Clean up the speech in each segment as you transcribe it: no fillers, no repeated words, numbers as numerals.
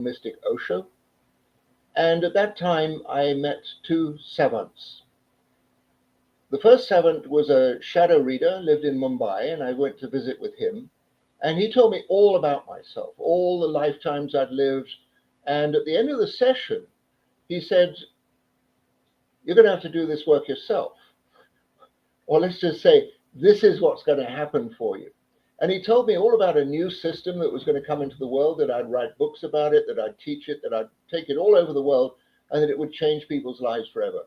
mystic Osho. And at that time, I met two savants. The first savant was a shadow reader, lived in Mumbai, and I went to visit with him. And he told me all about myself, all the lifetimes I'd lived. And at the end of the session, he said, "You're going to have to do this work yourself. Or let's just say, this is what's going to happen for you." And he told me all about a new system that was going to come into the world, that I'd write books about it, that I'd teach it, that I'd take it all over the world, and that it would change people's lives forever.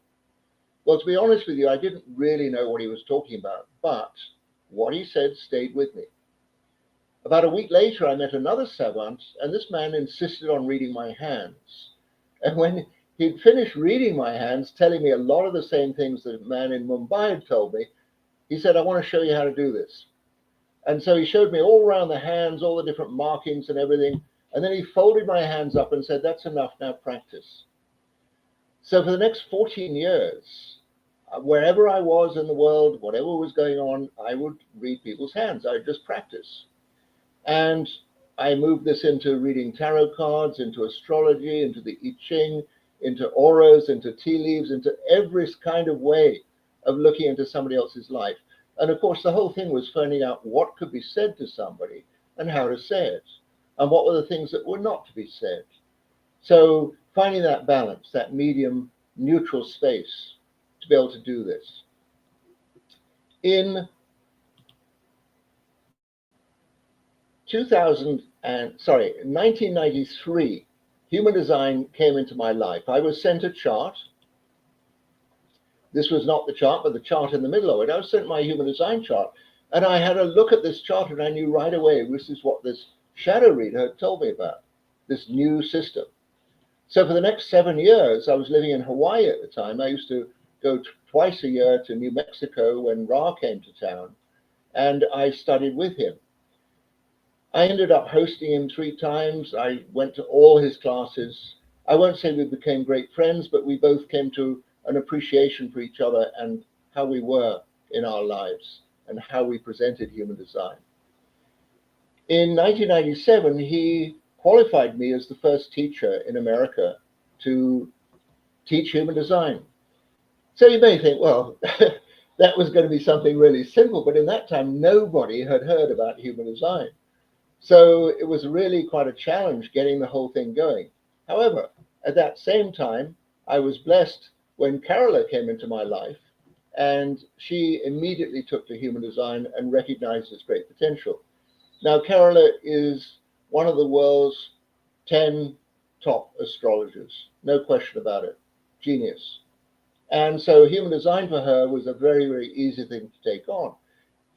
Well, to be honest with you, I didn't really know what he was talking about, but what he said stayed with me. About a week later, I met another savant, and this man insisted on reading my hands. And when he'd finished reading my hands, telling me a lot of the same things that the man in Mumbai had told me, he said, "I want to show you how to do this." And so he showed me all around the hands, all the different markings and everything. And then he folded my hands up and said, "That's enough, now practice." So for the next 14 years, wherever I was in the world, whatever was going on, I would read people's hands. I would just practice. And I moved this into reading tarot cards, into astrology, into the I Ching, into auras, into tea leaves, into every kind of way of looking into somebody else's life. And of course, the whole thing was finding out what could be said to somebody and how to say it, and what were the things that were not to be said. So finding that balance, that medium neutral space to be able to do this. In 1993, human design came into my life. I was sent a chart. This was not the chart, but the chart in the middle of it. I was sent my human design chart, and I had a look at this chart, and I knew right away this is what this shadow reader had told me about, this new system. So for the next 7 years, I was living in Hawaii at the time. I used to go twice a year to New Mexico when Ra came to town, and I studied with him. I ended up hosting him 3 times. I went to all his classes. I won't say we became great friends, but we both came to an appreciation for each other and how we were in our lives and how we presented human design. In 1997, he qualified me as the first teacher in America to teach human design. So you may think, well, that was going to be something really simple, but in that time, nobody had heard about human design. So it was really quite a challenge getting the whole thing going. However, at that same time, I was blessed when Carola came into my life, and she immediately took to human design and recognized its great potential. Now, Carola is one of the world's 10 top astrologers, no question about it, genius. And so human design for her was a very, very easy thing to take on.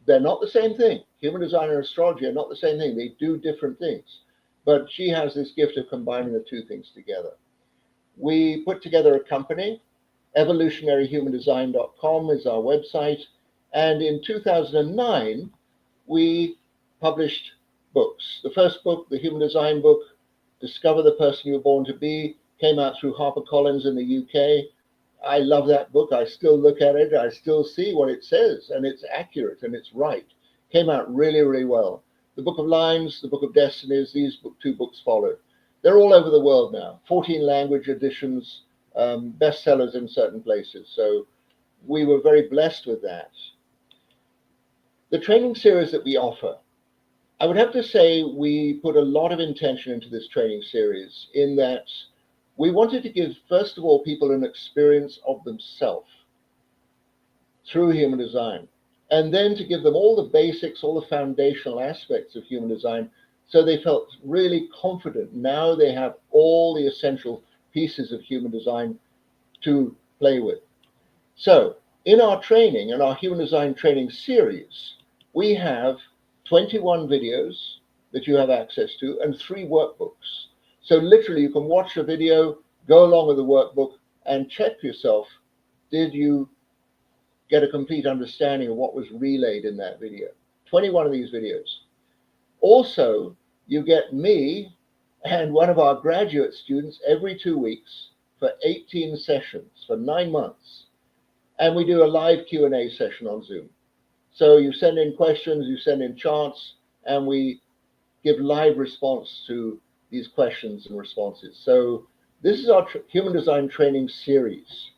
They're not the same thing. Human design and astrology are not the same thing. They do different things. But she has this gift of combining the two things together. We put together a company. Evolutionaryhumandesign.com is our website. And in 2009, we published books. The first book, the human design book, Discover the Person You Were Born to Be, came out through HarperCollins in the UK. I love that book. I still look at it. I still see what it says, and it's accurate and it's right. Came out really, really well. The Book of Lines, the Book of Destinies, these 2 books followed. They're all over the world now, 14 language editions, bestsellers in certain places. So we were very blessed with that. The training series that we offer, I would have to say we put a lot of intention into this training series in that we wanted to give, first of all, people an experience of themselves through human design, and then to give them all the basics, all the foundational aspects of human design, so they felt really confident. Now they have all the essential pieces of human design to play with. So in our training, in our human design training series, we have 21 videos that you have access to and 3 workbooks. So literally you can watch a video, go along with the workbook, and check yourself, did you get a complete understanding of what was relayed in that video? 21 of these videos. Also, you get me and one of our graduate students every 2 weeks for 18 sessions for 9 months. And we do a live Q&A session on Zoom. So you send in questions, you send in charts, and we give live response to these questions and responses. So this is our human design training series.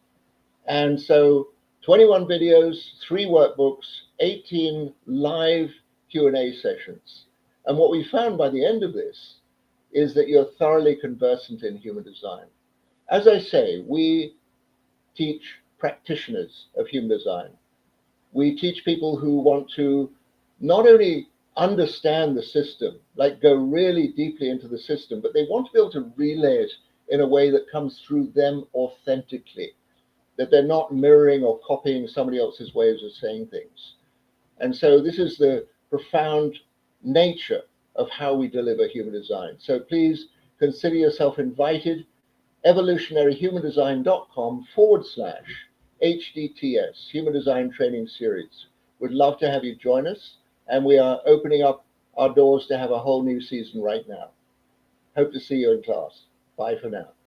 And so 21 videos, 3 workbooks, 18 live Q&A sessions. And what we found by the end of this is that you're thoroughly conversant in human design. As I say, we teach practitioners of human design. We teach people who want to not only understand the system, like go really deeply into the system, but they want to be able to relay it in a way that comes through them authentically, that they're not mirroring or copying somebody else's ways of saying things. And so this is the profound nature of how we deliver human design. So please consider yourself invited. evolutionaryhumandesign.com/HDTS, Human Design Training Series. We'd love to have you join us, and we are opening up our doors to have a whole new season right now. Hope to see you in class. Bye for now.